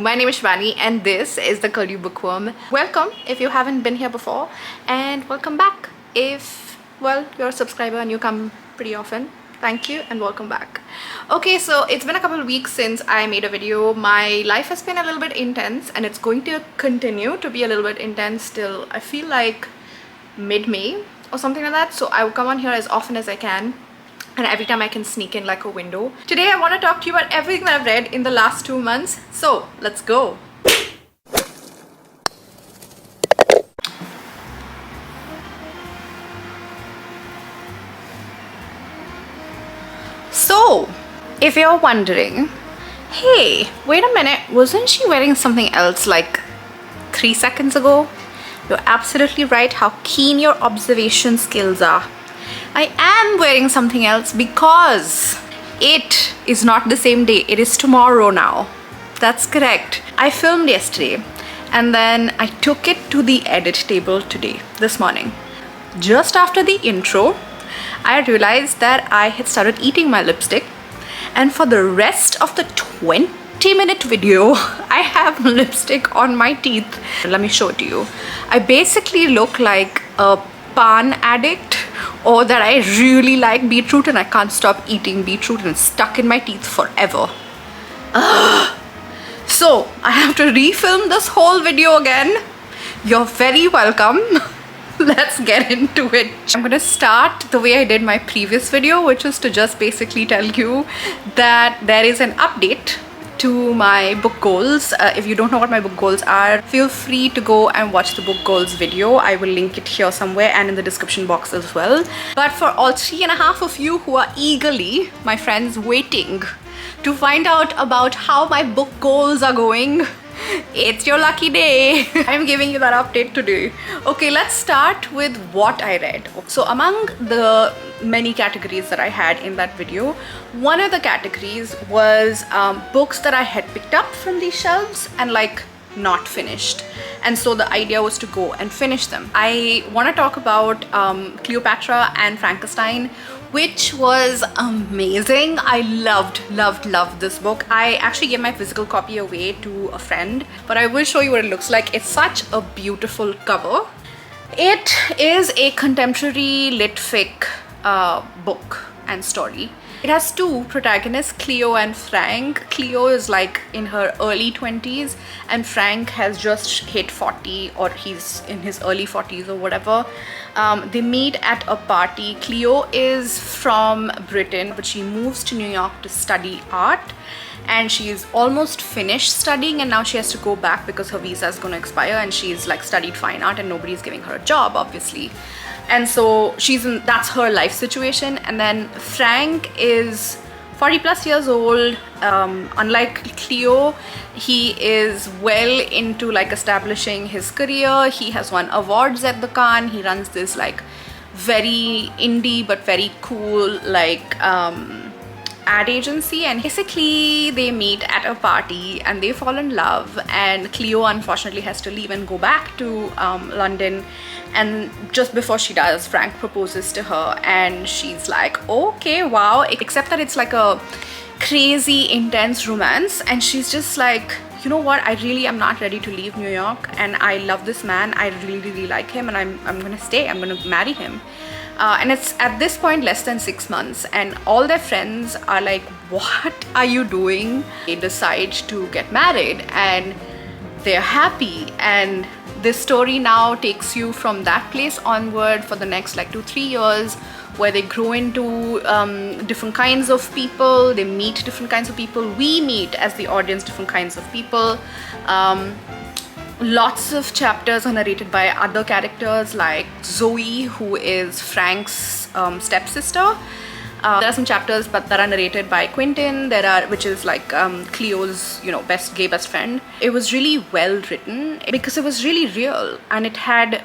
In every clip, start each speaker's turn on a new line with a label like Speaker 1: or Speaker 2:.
Speaker 1: My name is Shivani and this is the Curly Bookworm. Welcome if you haven't been here before, and welcome back if, well, you're a subscriber and you come pretty often. Thank you and welcome back. Okay, so it's been a couple of weeks since I made a video. My life has been a little bit intense and it's going to continue to be a little bit intense till I feel like mid-May or something like that. So I will come on here as often as I can, and every time I can sneak in like a window. Today I want to talk to you about everything that I've read in the last 2 months. So let's go. So if you're wondering, hey, wait a minute, wasn't she wearing something else like 3 seconds ago? You're absolutely right how keen your observation skills are. I am wearing something else because it is not the same day. It is tomorrow now. That's correct. I filmed yesterday and then I took it to the edit table today, this morning. Just after the intro, I realized that I had started eating my lipstick, and for the rest of the 20-minute video, I have lipstick on my teeth. Let me show it to you. I basically look like a pan addict, or that I really like beetroot and I can't stop eating beetroot and it's stuck in my teeth forever. So I have to refilm this whole video again. You're very welcome. Let's get into it. I'm gonna start the way I did my previous video, which is to just basically tell you that there is an update to my book goals. If you don't know what my book goals are, feel free to go and watch the book goals video. I will link it here somewhere and in the description box as well. But for all 3.5 of you who are eagerly, my friends, waiting to find out about how my book goals are going, it's your lucky day. I'm giving you that update today. Okay, let's start with what I read. So among the many categories that I had in that video, one of the categories was books that I had picked up from these shelves and like not finished, and so the idea was to go and finish them. I want to talk about Cleopatra and Frankenstien, which was amazing. I loved this book. I actually gave my physical copy away to a friend, but I will show you what it looks like. It's such a beautiful cover. It is a contemporary lit-fic book and story. It has 2 protagonists, Cleo and Frank. Cleo is like in her early 20s and Frank has just hit 40, or he's in his early 40s or whatever. They meet at a party. Cleo is from Britain, but she moves to New York to study art, and she's almost finished studying and now she has to go back because her visa is going to expire, and she's like studied fine art and nobody's giving her a job, obviously. And so that's her life situation. And then Frank is 40 plus years old. Unlike Cleo, he is well into like establishing his career. He has won awards at the Cannes. He runs this like very indie but very cool like ad agency, and basically they meet at a party and they fall in love, and Cleo unfortunately has to leave and go back to London. And just before she does, Frank proposes to her and she's like, okay, wow, except that it's like a crazy intense romance, and she's just like, you know what, I really am not ready to leave New York, and I love this man, I really like him, and I'm gonna stay, I'm gonna marry him. And it's at this point less than 6 months, and all their friends are like, what are you doing? They decide to get married and they're happy, and this story now takes you from that place onward for the next like 2-3 years, where they grow into different kinds of people, they meet different kinds of people, we meet as the audience different kinds of people. Lots of chapters are narrated by other characters like Zoe, who is Frank's stepsister. There are some chapters but that are narrated by Quentin, which is like Cleo's, you know, gay best friend. It was really well written because it was really real, and it had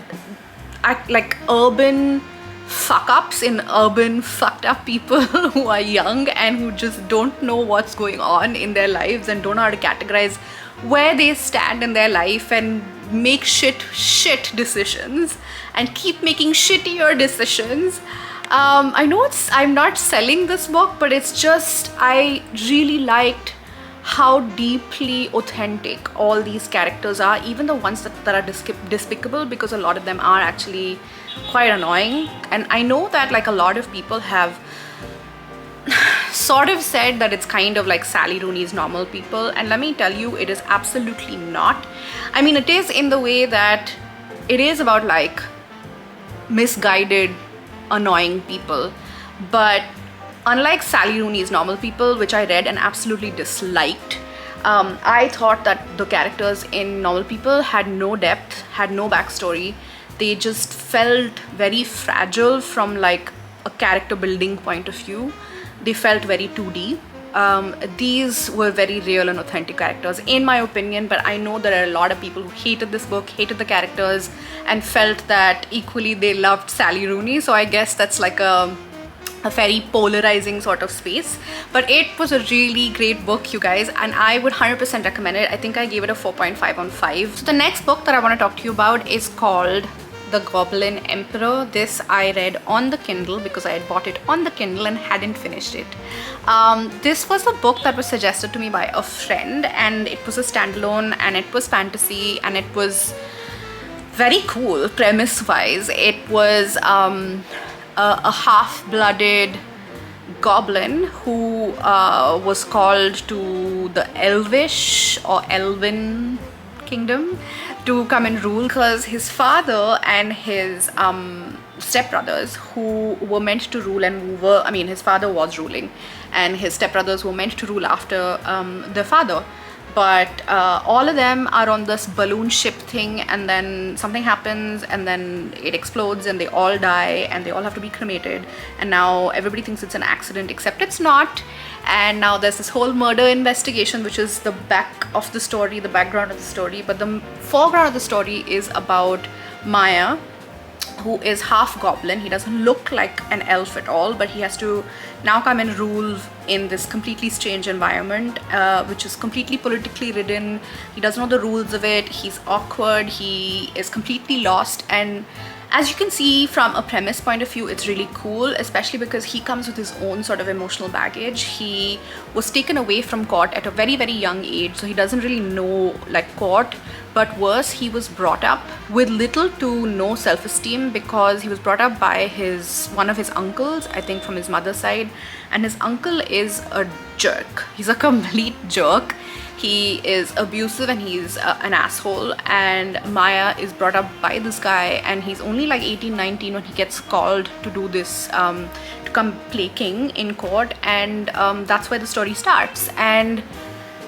Speaker 1: like urban fuck-ups in urban fucked up people who are young and who just don't know what's going on in their lives and don't know how to categorize where they stand in their life and make shit decisions and keep making shittier decisions. I know I'm not selling this book, but it's just, I really liked how deeply authentic all these characters are, even the ones that are despicable, because a lot of them are actually quite annoying. And I know that like a lot of people have sort of said that it's kind of like Sally Rooney's Normal People, and let me tell you, it is absolutely not. I mean, it is in the way that it is about like misguided, annoying people, but unlike Sally Rooney's Normal People, which I read and absolutely disliked, I thought that the characters in Normal People had no depth, had no backstory. They just felt very fragile from like a character building point of view. They felt very 2D. These were very real and authentic characters, in my opinion, but I know there are a lot of people who hated this book, hated the characters, and felt that equally they loved Sally Rooney. So I guess that's like a very polarizing sort of space, but it was a really great book, you guys, and I would 100% recommend it. I think I gave it a 4.5 on 5. So the next book that I want to talk to you about is called The Goblin Emperor. This I read on the Kindle because I had bought it on the Kindle and hadn't finished it. This was a book that was suggested to me by a friend, and it was a standalone, and it was fantasy, and it was very cool premise wise. It was a half-blooded goblin who was called to the Elvish or Elven kingdom to come and rule, because his father and his stepbrothers, who were meant to rule and were, I mean, his father was ruling and his stepbrothers were meant to rule after their father, but all of them are on this balloon ship thing, and then something happens and then it explodes and they all die and they all have to be cremated, and now everybody thinks it's an accident, except it's not. And now there's this whole murder investigation, which is the back of the story, the background of the story, but the foreground of the story is about Maya, who is half goblin. He doesn't look like an elf at all, but he has to now come and rule in this completely strange environment, which is completely politically ridden. He doesn't know the rules of it. He's awkward. He is completely lost, and as you can see from a premise point of view, it's really cool, especially because he comes with his own sort of emotional baggage. He was taken away from court at a very, very young age, so he doesn't really know like court. But worse, he was brought up with little to no self-esteem, because he was brought up by one of his uncles, I think from his mother's side, and his uncle is a jerk. He's a complete jerk. He is abusive and he's an asshole, and Maya is brought up by this guy, and he's only like 18, 19 when he gets called to do this, to come play king in court, and that's where the story starts. And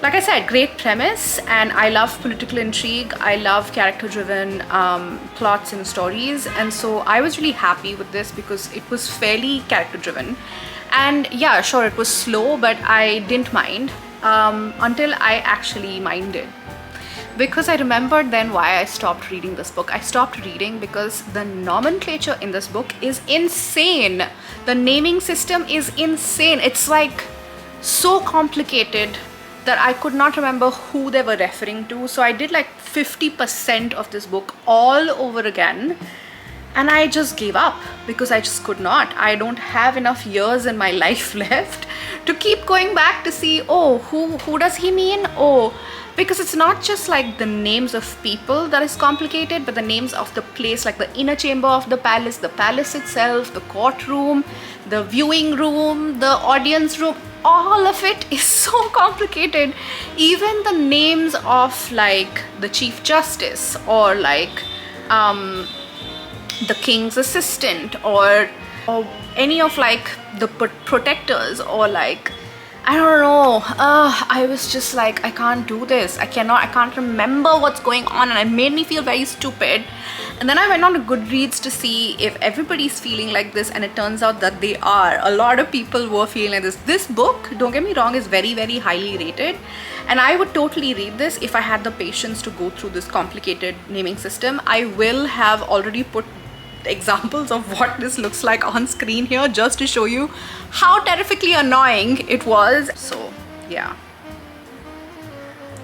Speaker 1: like I said, great premise, and I love political intrigue. I love character-driven plots and stories, and so I was really happy with this because it was fairly character-driven. And yeah, sure, it was slow, but I didn't mind until I actually minded. Because I remembered then why I stopped reading this book. I stopped reading because the nomenclature in this book is insane. The naming system is insane. It's like so complicated that I could not remember who they were referring to. So I did like 50% of this book all over again, and I just gave up because I just could not. I don't have enough years in my life left to keep going back to see, oh, who does he mean? Oh, because it's not just like the names of people that is complicated, but the names of the place, like the inner chamber of the palace itself, the courtroom, the viewing room, the audience room, all of it is so complicated. Even the names of like the Chief Justice, or like the King's assistant, or any of like the protectors, or like, I don't know, I was just like, I can't do this. I can't remember what's going on, and it made me feel very stupid. And then I went on to Goodreads to see if everybody's feeling like this, and it turns out that they are. A lot of people were feeling like this. This book, don't get me wrong, is very, very highly rated, and I would totally read this if I had the patience to go through this complicated naming system. I will have already put examples of what this looks like on screen here, just to show you how terrifically annoying it was. So yeah,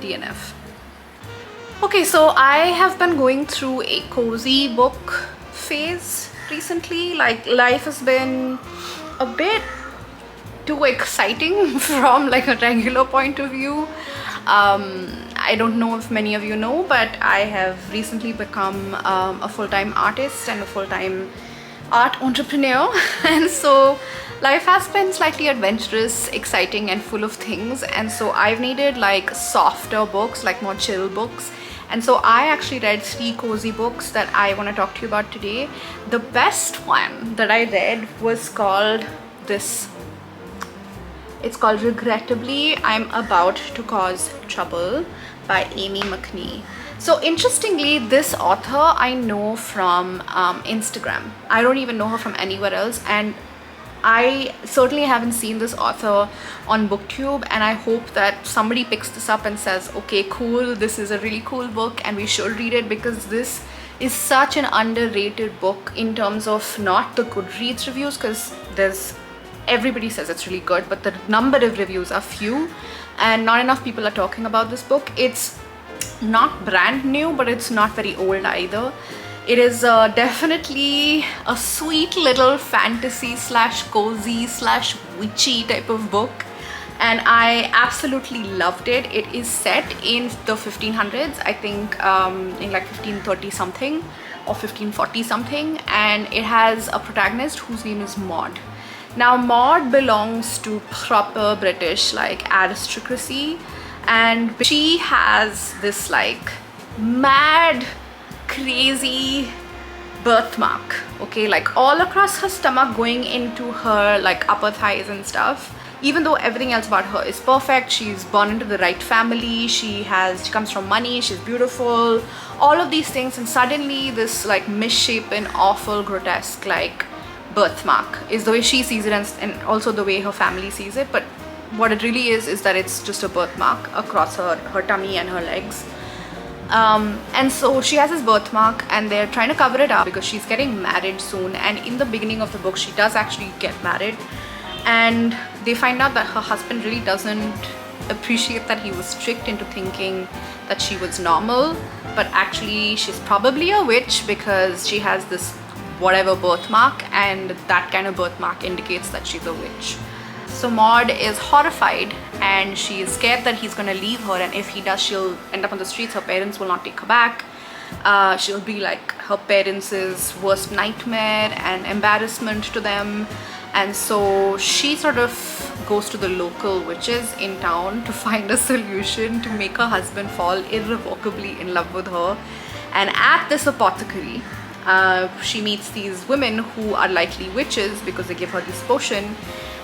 Speaker 1: DNF. Okay, so I have been going through a cozy book phase recently. Like, life has been a bit too exciting from like a regular point of view. I don't know if many of you know, but I have recently become a full-time artist and a full-time art entrepreneur, and so life has been slightly adventurous, exciting, and full of things, and so I've needed like softer books, like more chill books. And so I actually read 3 cozy books that I want to talk to you about today. The best one that I read was called this. It's called Regrettably I'm About to Cause Trouble by Amie Mcnee. So interestingly, this author I know from Instagram. I don't even know her from anywhere else, and I certainly haven't seen this author on BookTube, and I hope that somebody picks this up and says, okay, cool, this is a really cool book and we should read it, because this is such an underrated book in terms of not the Goodreads reviews, because everybody says it's really good, but the number of reviews are few and not enough people are talking about this book. It's not brand new, but it's not very old either. It is definitely a sweet little fantasy slash cozy slash witchy type of book, and I absolutely loved it. It is set in the 1500s, I think, in like 1530 something or 1540 something, and it has a protagonist whose name is Maud. Now Maud belongs to proper British like aristocracy, and she has this like mad crazy birthmark, okay, like all across her stomach going into her like upper thighs and stuff. Even though everything else about her is perfect, she's born into the right family, she comes from money, she's beautiful, all of these things, and suddenly this like misshapen, awful, grotesque like birthmark is the way she sees it, and also the way her family sees it. But what it really is that it's just a birthmark across her tummy and her legs. And so she has this birthmark and they're trying to cover it up because she's getting married soon, and in the beginning of the book she does actually get married, and they find out that her husband really doesn't appreciate that he was tricked into thinking that she was normal, but actually she's probably a witch because she has this whatever birthmark, and that kind of birthmark indicates that she's a witch. So Maud is horrified and she is scared that he's gonna leave her, and if he does, she'll end up on the streets. Her parents will not take her back. She'll be like her parents' worst nightmare and embarrassment to them. And so she sort of goes to the local witches in town to find a solution to make her husband fall irrevocably in love with her. And at this apothecary, she meets these women who are likely witches because they give her this potion,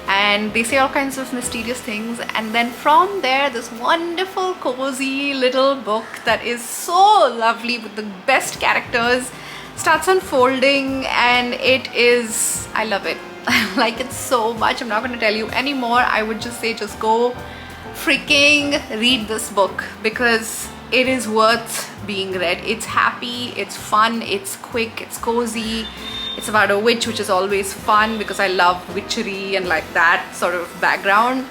Speaker 1: and they say all kinds of mysterious things, and then from there this wonderful cozy little book that is so lovely with the best characters starts unfolding, and I love it. I like it so much. I'm not going to tell you anymore. I would just say just go freaking read this book because it is worth being read. It's happy, it's fun, it's quick, it's cozy. It's about a witch, which is always fun because I love witchery and like that sort of background.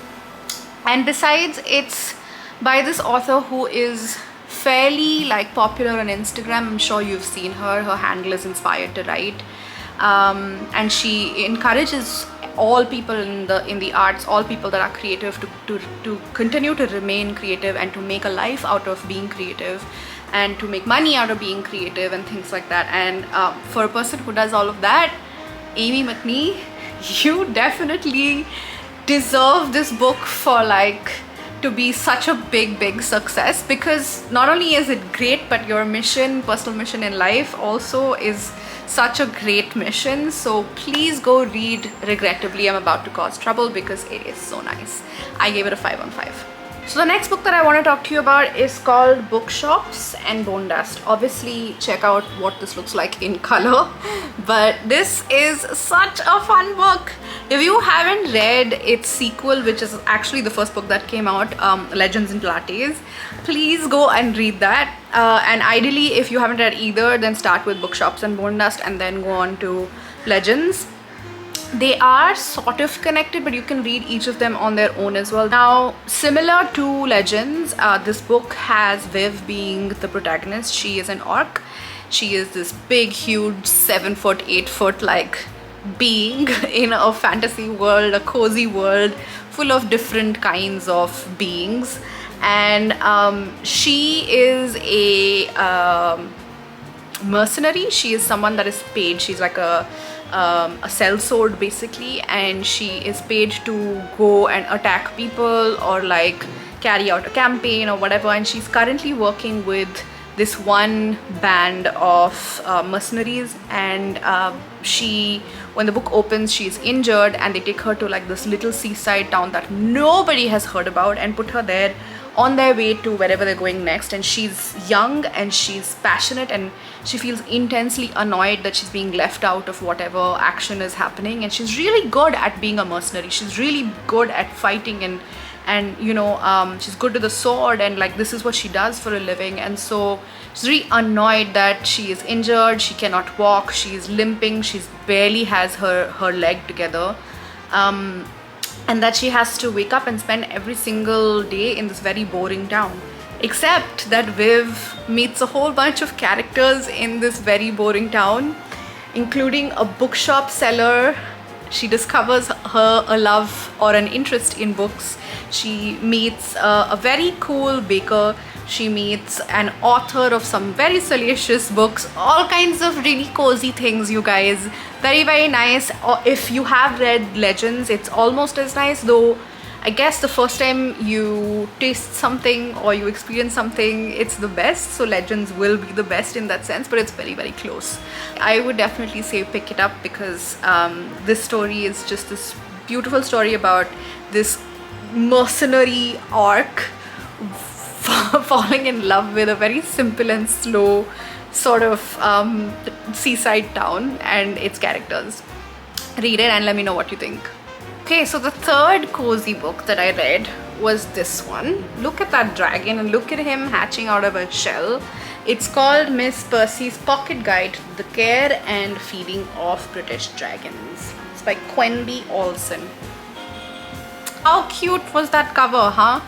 Speaker 1: And besides, it's by this author who is fairly like popular on Instagram. I'm sure you've seen her. Her handle is Inspired to Write, and she encourages all people in the arts, all people that are creative, to continue to remain creative and to make a life out of being creative, and to make money out of being creative and things like that. And for a person who does all of that, Amie Mcnee, you definitely deserve this book for like to be such a big success, because not only is it great, but your personal mission in life also is such a great mission. So please go read Regrettably I'm About to Cause Trouble because it is so nice. I gave it a 5 on 5. So the next book that I want to talk to you about is called Bookshops and Bonedust. Obviously check out what this looks like in color, but this is such a fun book. If you haven't read its sequel, which is actually the first book that came out, Legends and Lattes, please go and read that. And ideally, if you haven't read either, then start with Bookshops and Bonedust and then go on to Legends. They are sort of connected, but you can read each of them on their own as well. Now, similar to Legends, this book has Viv being the protagonist. She is an orc. She is this big, huge 7 foot, 8 foot like being in a fantasy world, a cozy world full of different kinds of beings. And she is a mercenary. She is someone that is paid. She's like a sellsword basically, and she is paid to go and attack people or like carry out a campaign or whatever. And she's currently working with this one band of mercenaries, and when the book opens, she's injured, and they take her to like this little seaside town that nobody has heard about and put her there on their way to wherever they're going next. And she's young and she's passionate, and she feels intensely annoyed that she's being left out of whatever action is happening. And she's really good at being a mercenary. She's really good at fighting, and you know, she's good to the sword, and like this is what she does for a living. And so she's really annoyed that she is injured, she cannot walk, she's limping, she's barely has her leg together, and that she has to wake up and spend every single day in this very boring town. Except that Viv meets a whole bunch of characters in this very boring town, including a bookshop seller. She discovers a love or an interest in books. She meets a very cool baker. She meets an author of some very salacious books, all kinds of really cozy things, you guys. Very, very nice. Or if you have read Legends, it's almost as nice, though I guess the first time you taste something or you experience something, it's the best. So Legends will be the best in that sense, but it's very, very close. I would definitely say pick it up, because this story is just this beautiful story about this mercenary arc falling in love with a very simple and slow sort of seaside town and its characters. Read it and let me know what you think. Okay, so the third cozy book that I read was this one. Look at that dragon and look at him hatching out of a shell. It's called Miss Percy's Pocket Guide to the Care and Feeding of British Dragons. It's by Quenby Olson. How cute was that cover, huh?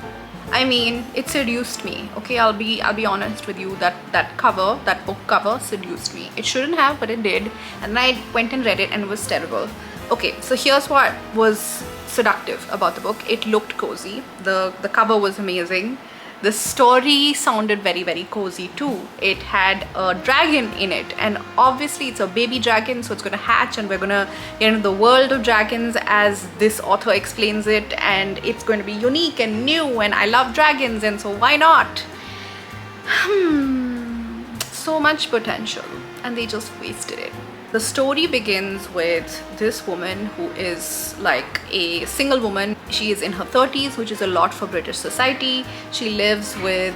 Speaker 1: I mean, it seduced me. Okay, I'll be honest with you, that cover, that book cover seduced me. It shouldn't have, but it did. And then I went and read it and it was terrible. Okay, so here's what was seductive about the book. It looked cozy. The cover was amazing. The story sounded very, very cozy too. It had a dragon in it, and obviously it's a baby dragon, so it's gonna hatch and we're gonna get into the world of dragons as this author explains it, and it's going to be unique and new, and I love dragons, and so why not? So much potential, and they just wasted it. The story begins with this woman who is like a single woman. She is in her 30s, which is a lot for British society. She lives with,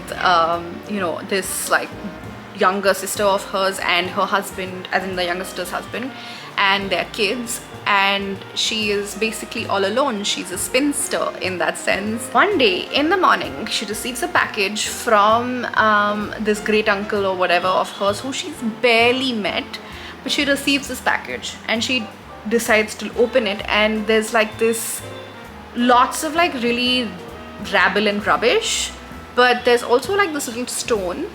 Speaker 1: you know, this like younger sister of hers and her husband, as in the younger sister's husband, and their kids. And she is basically all alone. She's a spinster in that sense. One day in the morning, she receives a package from this great uncle or whatever of hers who she's barely met. But she receives this package and she decides to open it, and there's like this lots of like really rabble and rubbish, but there's also like this little stone,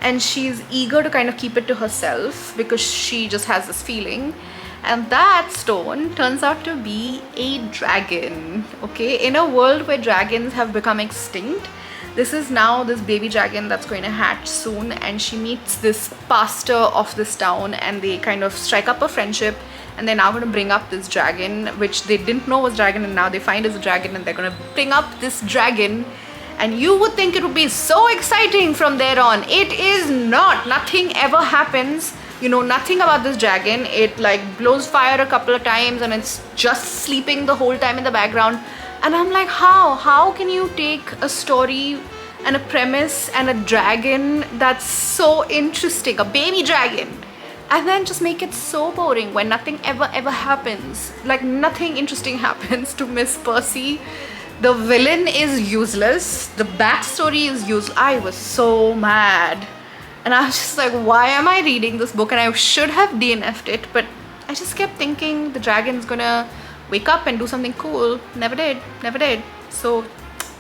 Speaker 1: and she's eager to kind of keep it to herself because she just has this feeling. And that stone turns out to be a dragon. Okay, in a world where dragons have become extinct, this is now this baby dragon that's going to hatch soon, and she meets this pastor of this town, and they kind of strike up a friendship, and they're now going to bring up this dragon, which they didn't know was dragon, and now they find is a dragon, and they're going to bring up this dragon. And you would think it would be so exciting from there on. It is not. Nothing ever happens. You know nothing about this dragon. It like blows fire a couple of times and it's just sleeping the whole time in the background. And I'm like, how can you take a story and a premise and a dragon that's so interesting, a baby dragon, and then just make it so boring when nothing ever happens? Like nothing interesting happens to Miss Percy. The villain is useless. The backstory is useless. I was so mad. And I was just like, why am I reading this book? And I should have DNF'd it, but I just kept thinking the dragon's gonna wake up and do something cool. Never did. So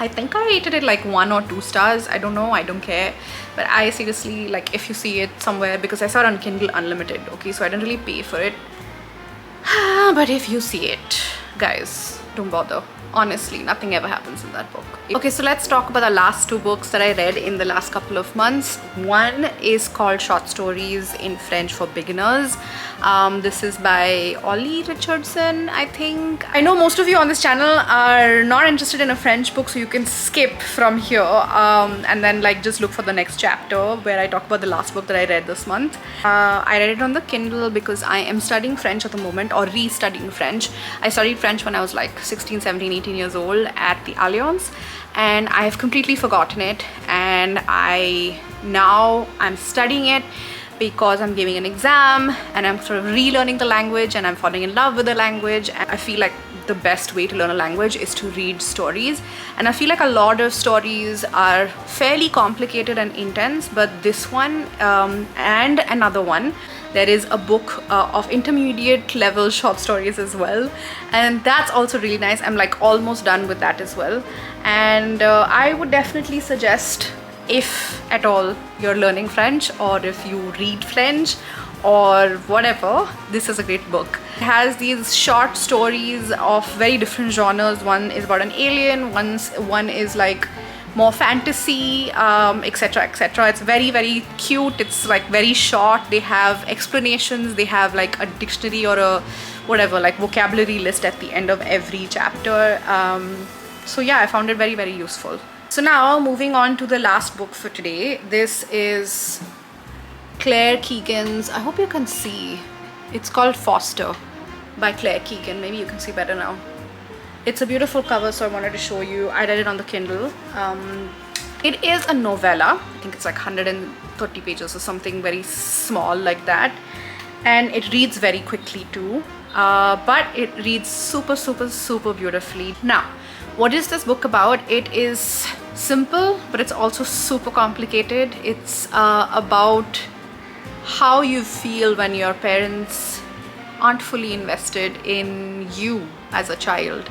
Speaker 1: I think I rated it like 1 or 2 stars. I don't know, I don't care. But I seriously, like, if you see it somewhere, because I saw it on Kindle Unlimited, okay, so I didn't really pay for it. But if you see it, guys, don't bother. Honestly, nothing ever happens in that book. Okay, so let's talk about the last two books that I read in the last couple of months. One is called Short Stories in French for Beginners. This is by Ollie Richardson, I think. I know most of you on this channel are not interested in a French book, so you can skip from here and then like just look for the next chapter where I talk about the last book that I read this month. I read it on the Kindle because I am studying French at the moment, or re-studying French. I studied French when I was like 16, 17, 18 years old at the Alliance, and I have completely forgotten it, and I'm studying it because I'm giving an exam and I'm sort of relearning the language and I'm falling in love with the language. And I feel like the best way to learn a language is to read stories, and I feel like a lot of stories are fairly complicated and intense, but this one and another one, there is a book of intermediate level short stories as well, and that's also really nice. I'm like almost done with that as well, and I would definitely suggest, if at all you're learning French or if you read French or whatever, this is a great book. It has these short stories of very different genres. One is about an alien, one is like more fantasy, etc, etc. It's very, very cute. It's like very short. They have explanations, they have like a dictionary or a whatever, like vocabulary list at the end of every chapter. So yeah, I found it very, very useful. So now moving on to the last book for today. This is Claire Keegan's, I hope you can see, it's called Foster by Claire Keegan. Maybe you can see better now. It's a beautiful cover, so I wanted to show you. I read it on the Kindle. It is a novella. I think it's like 130 pages or something very small like that, and it reads very quickly too, but it reads super, super, super beautifully. Now, what is this book about? It is simple, but it's also super complicated. It's about how you feel when your parents aren't fully invested in you as a child.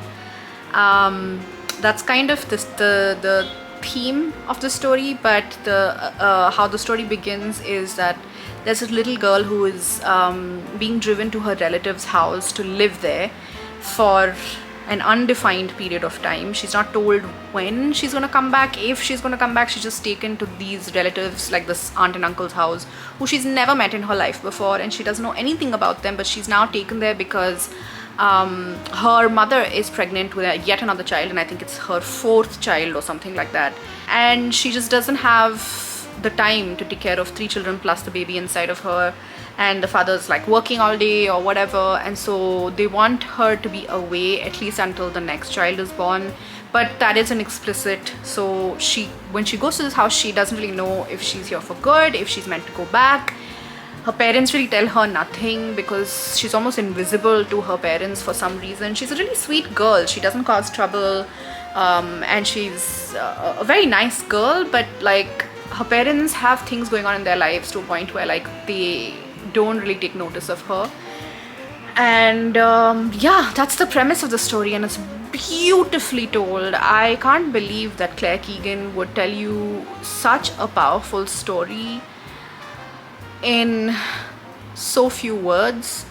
Speaker 1: That's kind of the theme of the story, but how the story begins is that there's a little girl who is being driven to her relative's house to live there for an undefined period of time. She's not told when she's gonna come back, if she's gonna come back. She's just taken to these relatives, like this aunt and uncle's house, who she's never met in her life before, and she doesn't know anything about them, but she's now taken there because her mother is pregnant with yet another child, and I think it's her 4th child or something like that, and she just doesn't have the time to take care of 3 children plus the baby inside of her, and the father's like working all day or whatever, and so they want her to be away at least until the next child is born. But that isn't explicit, so when she goes to this house, she doesn't really know if she's here for good, if she's meant to go back. Her parents really tell her nothing because she's almost invisible to her parents for some reason. She's a really sweet girl, she doesn't cause trouble, and she's a very nice girl, but like her parents have things going on in their lives to a point where like they don't really take notice of her. And yeah, that's the premise of the story, and it's beautifully told. I can't believe that Claire Keegan would tell you such a powerful story in so few words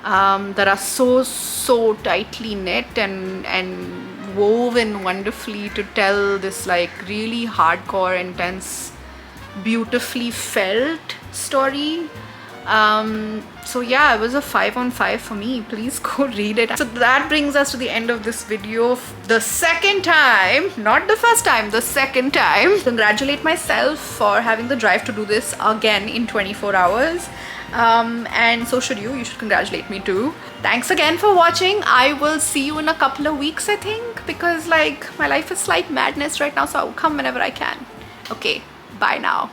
Speaker 1: that are so tightly knit and woven wonderfully to tell this like really hardcore, intense, beautifully felt story. So yeah, it was a 5 on 5 for me. Please go read it. So that brings us to the end of this video. The second time, not the first time, the second time. Congratulate myself for having the drive to do this again in 24 hours. And so should you. You should congratulate me too. Thanks again for watching. I will see you in a couple of weeks, I think, because like my life is slight madness right now, so I'll come whenever I can. Okay, bye now.